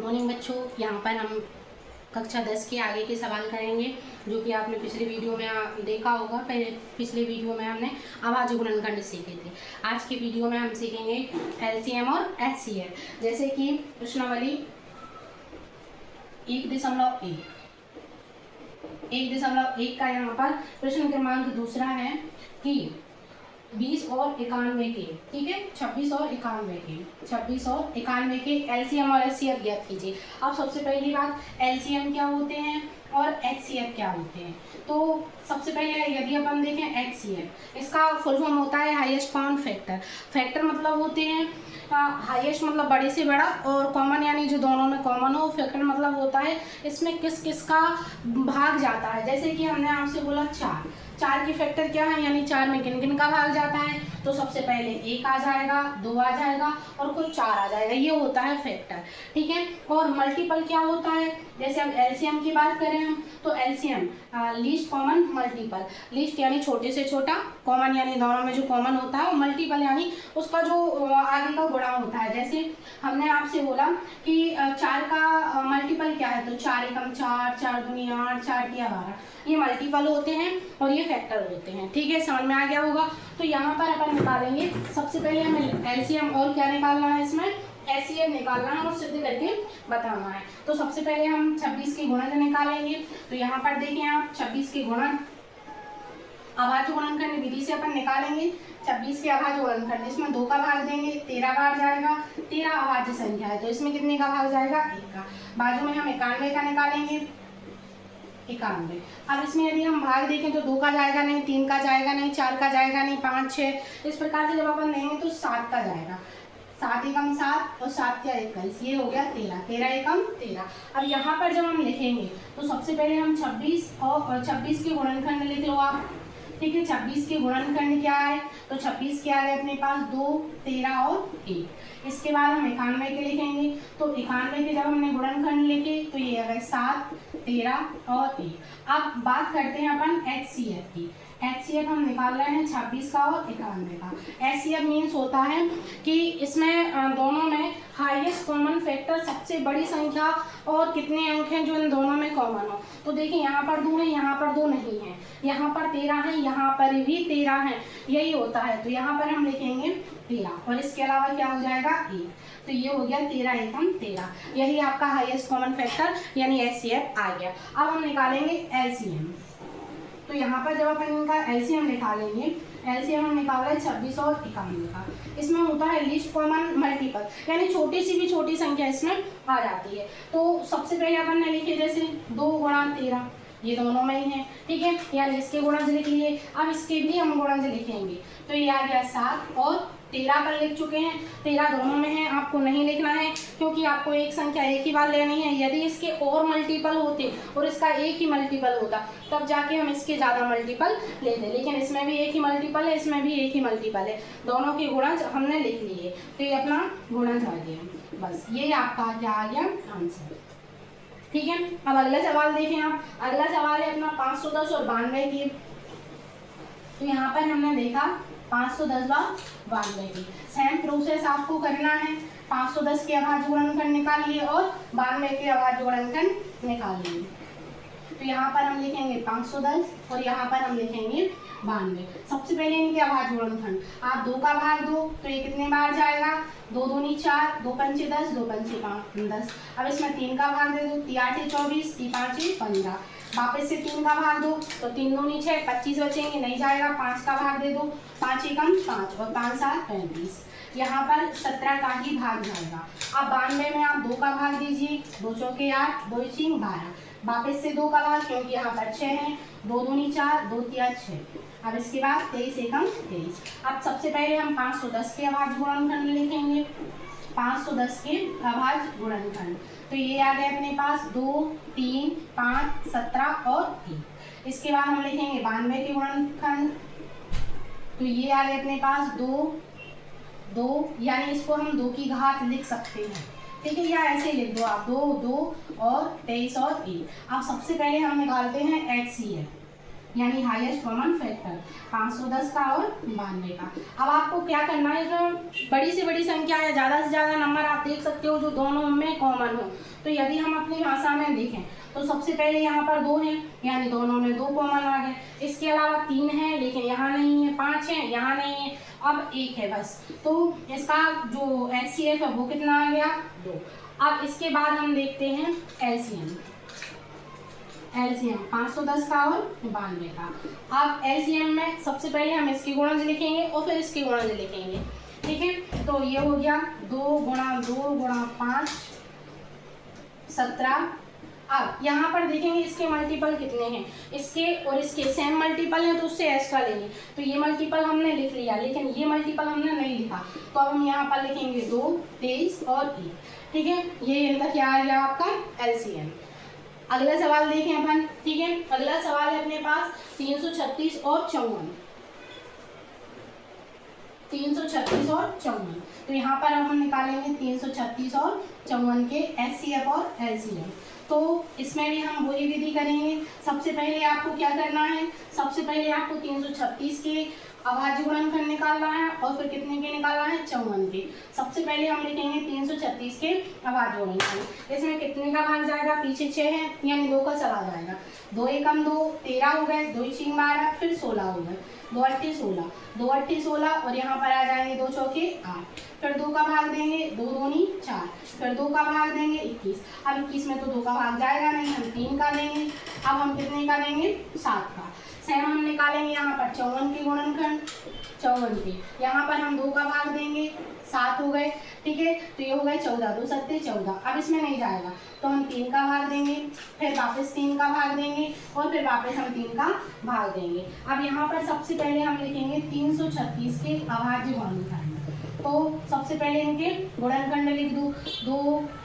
Morning बच्चों, यहाँ पर हम कक्षा 10 के आगे के सवाल करेंगे जो कि आपने पिछले वीडियो में देखा होगा। पिछले वीडियो में हमने अभाज्य गुणनखंड सीखे थे। आज के वीडियो में हम सीखेंगे एलसीएम और एचसीएफ। जैसे कि प्रश्नावली 1.1 का यहाँ पर प्रश्न क्रमांक दूसरा है कि 20 और 91 के, ठीक है, 26 और 91 के एलसीएम और एचसीएफ ज्ञात कीजिए। अब सबसे पहली बात, एलसीएम क्या होते हैं और एचसीएफ क्या होते हैं। तो सबसे पहले यदि अपन देखें एचसीएफ, इसका फुल फॉर्म होता है हाईएस्ट कॉमन फैक्टर। फैक्टर मतलब होते हैं हाईएस्ट मतलब बड़े से बड़ा, और कॉमन यानी जो दोनों में कॉमन हो। फैक्टर मतलब होता है इसमें किस किस का भाग जाता है। जैसे कि हमने आपसे बोला चार की फैक्टर क्या है, यानी 4 में किन किन का भाग जाता है। तो सबसे पहले 1 आ जाएगा, 2 आ जाएगा और कुल 4 आ जाएगा। ये होता है फैक्टर, ठीक है। और मल्टीपल क्या होता है, जैसे अब एलसीएम की बात करें हम, तो LCM least common multiple. Least यानी छोटे से छोटा, कॉमन यानी दोनों में जो कॉमन होता है, और मल्टीपल यानी उसका जो आगे का गुणा होता है। जैसे हमने आपसे बोला कि 4 का मल्टीपल क्या है, तो 4 एकम 4, 4 दूनी 8, 4 तिया 12। ये मल्टीपल होते हैं और ये फैक्टर होते हैं, ठीक है। समझ में आ गया होगा। तो यहाँ पर अपन निकालेंगे, सबसे पहले हमें एलसीएम और क्या निकालना है, इसमें एचसीएफ निकालना है और सिद्ध करके बताना है। तो सबसे पहले हम 26 के गुणज निकालेंगे। तो यहाँ पर देखें आप, 26 के गुणज अभाज्य गुणनखंड विधि से अपन निकालेंगे। 26 के अभाज्य गुणनखंड, इसमें 2 का भाग देंगे, 13 बार जाएगा। 13 अभाज्य संख्या है तो इसमें कितने का भाग जाएगा, 1 का। बाजू में हम 91 का निकालेंगे, 91। अब इसमें यदि हम भाग देखें तो 2 का जाएगा नहीं, 3 का जाएगा नहीं, 4 का जाएगा नहीं, 5, 6, इस प्रकार से जब अपन देंगे तो 7 का जाएगा। 7 एकम 7 और 7 क्या 21, ये हो गया 13, 13 एकम 13। अब यहाँ पर जब हम लिखेंगे तो सबसे पहले हम 26 और 26 के गुणनखंड लिख लो आप, ठीक है। 26 के गुणनखंड क्या है, तो 26 के आ गए अपने पास 2, 13 और 1। इसके बाद हम 91 के लिखेंगे। तो 91 के जब हमने गुणनखंड लिखे तो ये आ गए 7, 13 और 1। अब बात करते हैं अपन एचसीएफ की। एचसीएफ हम निकाल रहे हैं 26 का और 91 का। एचसीएफ मीन्स होता है कि इसमें दोनों में हाईएस्ट कॉमन फैक्टर, सबसे बड़ी संख्या, और कितने अंक हैं जो इन दोनों में कॉमन हो। तो देखिए यहाँ पर 2 है, यहाँ पर 2 नहीं है, यहाँ पर 13 है, यहाँ पर भी 13 है, यही होता है। तो यहाँ पर हम लिखेंगे 13 और इसके अलावा क्या हो जाएगा 1। तो ये हो गया 13 एकम 13, यही आपका हाईएस्ट कॉमन फैक्टर यानी एचसीएफ आ गया। अब हम निकालेंगे एलसीएम। तो यहाँ पर जब अपन इनका एलसीएम निकालेंगे, एलसीएम हम निकाल रहे हैं 26 और 91 का। इसमें होता है लीस्ट कॉमन मल्टीपल, यानी छोटी सी भी छोटी संख्या इसमें आ जाती है। तो सबसे पहले अपन ने लिखे जैसे 2 गुणा 13, ये दोनों में ही है, ठीक है, यानी इसके गुणज लिख लिए। अब इसके भी हम गुणज लिखेंगे। तो ये आ गया 7 और 13 पर लिख चुके हैं। 13 दोनों में है, आपको नहीं लिखना है क्योंकि आपको एक संख्या एक ही बार लेनी है। यदि इसके और मल्टीपल होते और इसका एक ही मल्टीपल होता तब जाके हम इसके ज़्यादा मल्टीपल लेते, लेकिन इसमें भी एक ही मल्टीपल है, इसमें भी एक ही मल्टीपल है, दोनों के गुणज हमने लिख लिए। तो ये अपना गुणज आ गया, बस ये आपका क्या आ गया आंसर, ठीक है। अब अगला सवाल देखें आप। अगला सवाल है अपना 510 और 92 की। तो यहाँ पर हमने देखा 510 व 92 की सेम प्रोसेस आपको करना है। 510 के अभाज्य गुणनखंड निकालिए और 92 के अभाज्य गुणनखंड निकालिए। तो यहाँ पर हम लिखेंगे 510 और यहाँ पर हम लिखेंगे 92। सबसे पहले इनके अभाज्य गुणनखंड, आप 2 का भाग दो तो ये कितने बार जाएगा, 2 दूनी 4, 2 पंचे 10, 2 पंचे 10। अब इसमें 3 का भाग दे दो, 3 8 24, 3 5 15। वापस से 3 का भाग दो तो 3 दूनी 6, 25 बचेंगे, नहीं जाएगा। 5 का भाग दे दो, 5 एकम 5 और 5 7 35। यहाँ पर 17 का ही भाग जाएगा। अब 92 में आप 2 का भाग दीजिए, 2 चौके 8, 2 3 12। वापस से 2 का भाग, क्योंकि यहाँ पर 6 है, 2 दूनी 4, 2 तिया 6। अब इसके बाद 23 एकम 23। अब सबसे पहले हम 510 के अभाज्य गुणनखंड लिखेंगे। 510 के अभाज्य गुणनखंड, तो ये आ गए अपने पास 2, 3, 5, 17 और 1। इसके बाद हम लिखेंगे 92 के गुणनखंड। तो ये आ गए अपने पास 2, यानी इसको हम 2 की घात लिख सकते हैं, ठीक है, या ऐसे लिख दो आप 2, 2 और 23 और 1। अब सबसे पहले हम निकालते हैं एचसीएफ। यानी हाईएस्ट कॉमन फैक्टर 510 का और 92 का। अब आपको क्या करना है, जो बड़ी से बड़ी संख्या है, ज़्यादा से ज़्यादा नंबर आप देख सकते हो जो दोनों में कॉमन हो। तो यदि हम अपनी भाषा में देखें तो सबसे पहले यहाँ पर 2 हैं, यानी दोनों में 2 कॉमन आ गए। इसके अलावा 3 है लेकिन यहाँ नहीं है, 5 है यहाँ नहीं है, अब 1 है बस। तो इसका जो HCF है वो कितना आ गया, 2। अब इसके बाद हम देखते हैं LCM 510 का और 92 का। अब LCM में सबसे पहले हम इसके गुणज लिखेंगे और फिर इसके गुणज लिखेंगे, ठीक है। तो ये हो गया 2 गुणा 2 गुणा 5 17। अब यहाँ पर देखेंगे इसके मल्टीपल कितने हैं, इसके और इसके सेम मल्टीपल हैं तो उससे एक्स्ट्रा लेंगे। तो ये मल्टीपल हमने लिख लिया लेकिन ये मल्टीपल हमने नहीं लिखा, तो अब हम यहाँ पर लिखेंगे 2 23 और 1, ठीक है। ये इनका क्या आ गया आपका LCM। अगला सवाल देखें अपन, ठीक है। अगला सवाल है अपने पास 336 और 54। 336 और 54, तो यहाँ पर अब हम निकालेंगे 336 और 54 के HCF और LCM। तो इसमें भी हम वही विधि करेंगे। सबसे पहले आपको क्या करना है, सबसे पहले आपको 336 के अभाज्य गुणनखंड निकालना है और फिर कितने के निकालना है, 54 के। सबसे पहले हम लिखेंगे 336 के अभाज्य गुणनखंड। इसमें कितने का भाग जाएगा, पीछे 6 है यानी 2 का चला जाएगा। 2 एकम 2 13 हो गए, 2 छीन 12 फिर 16 हो गए, 2 अट्ठी 16, 2 अट्ठी 16 और यहाँ पर आ जाएंगे 2 चौके 8, फिर 2 का भाग देंगे, 2 दूनी 4, फिर 2 का भाग देंगे 21। अब 21 में तो 2 का भाग जाएगा नहीं, हम 3 का देंगे। अब हम कितने का देंगे, 7 का। सेम हम निकालेंगे यहाँ पर 54 के गुणनखंड, 54 के यहाँ पर हम 2 का भाग देंगे, 7 हो गए, ठीक है। तो ये हो गए 14, 2 सत्ते 14। अब इसमें नहीं जाएगा तो हम 3 का भाग देंगे, फिर वापस 3 का भाग देंगे और फिर वापस हम 3 का भाग देंगे। अब यहाँ पर सबसे पहले हम लिखेंगे 336 के अभाज्य गुणनखंड। तो सबसे पहले इनके गुणनखंड लिख दूँ, 2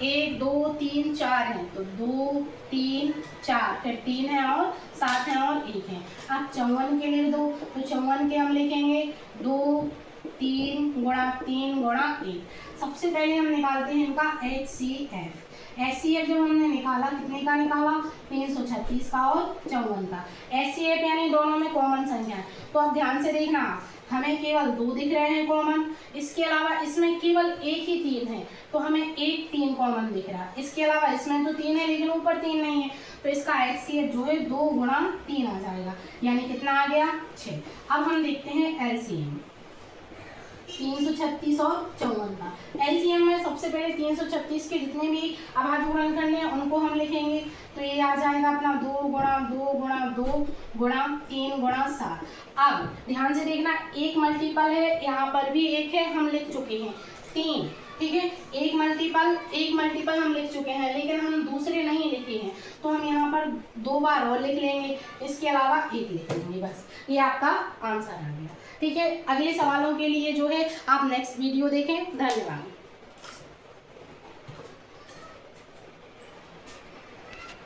1 2 3 4 हैं, तो 2 3 4, फिर 3 है और 7 है और 1 है। अब 54 के लिख दो, तो 54 के हम लिखेंगे 2 3 गुणा 3 गुणा 1। सबसे पहले हम निकालते हैं इनका HCF। HCF जब हमने निकाला, कितने का निकाला, 336 का और 54 का। HCF यानी दोनों में कॉमन संख्या है। तो अब ध्यान से देखना, हमें केवल 2 दिख रहे हैं कॉमन, इसके अलावा इसमें केवल एक ही 3 है तो हमें एक 3 कॉमन दिख रहा है। इसके अलावा इसमें तो 3 है लेकिन ऊपर 3 नहीं है, तो इसका HCF जो है 2 गुणा 3 आ जाएगा, यानी कितना आ गया, 6। अब हम देखते हैं LCM 336 और 54 का। LCM में सबसे पहले 336 के जितने भी अभाज्य गुणनखंड हैं उनको हम लिखेंगे, तो ये आ जाएगा अपना 2 गुणा 2 गुणा 2 गुणा 3 गुणा 7। अब ध्यान से देखना, एक मल्टीपल है, यहाँ पर भी एक है, हम लिख चुके हैं 3, ठीक है। एक मल्टीपल हम लिख चुके हैं लेकिन हम दूसरे नहीं लिखे हैं, तो हम यहाँ पर 2 बार और लिख लेंगे, इसके अलावा 1 लिख लेंगे, बस ये आपका आंसर आ गया, ठीक है। अगले सवालों के लिए जो है आप नेक्स्ट वीडियो देखें। धन्यवाद।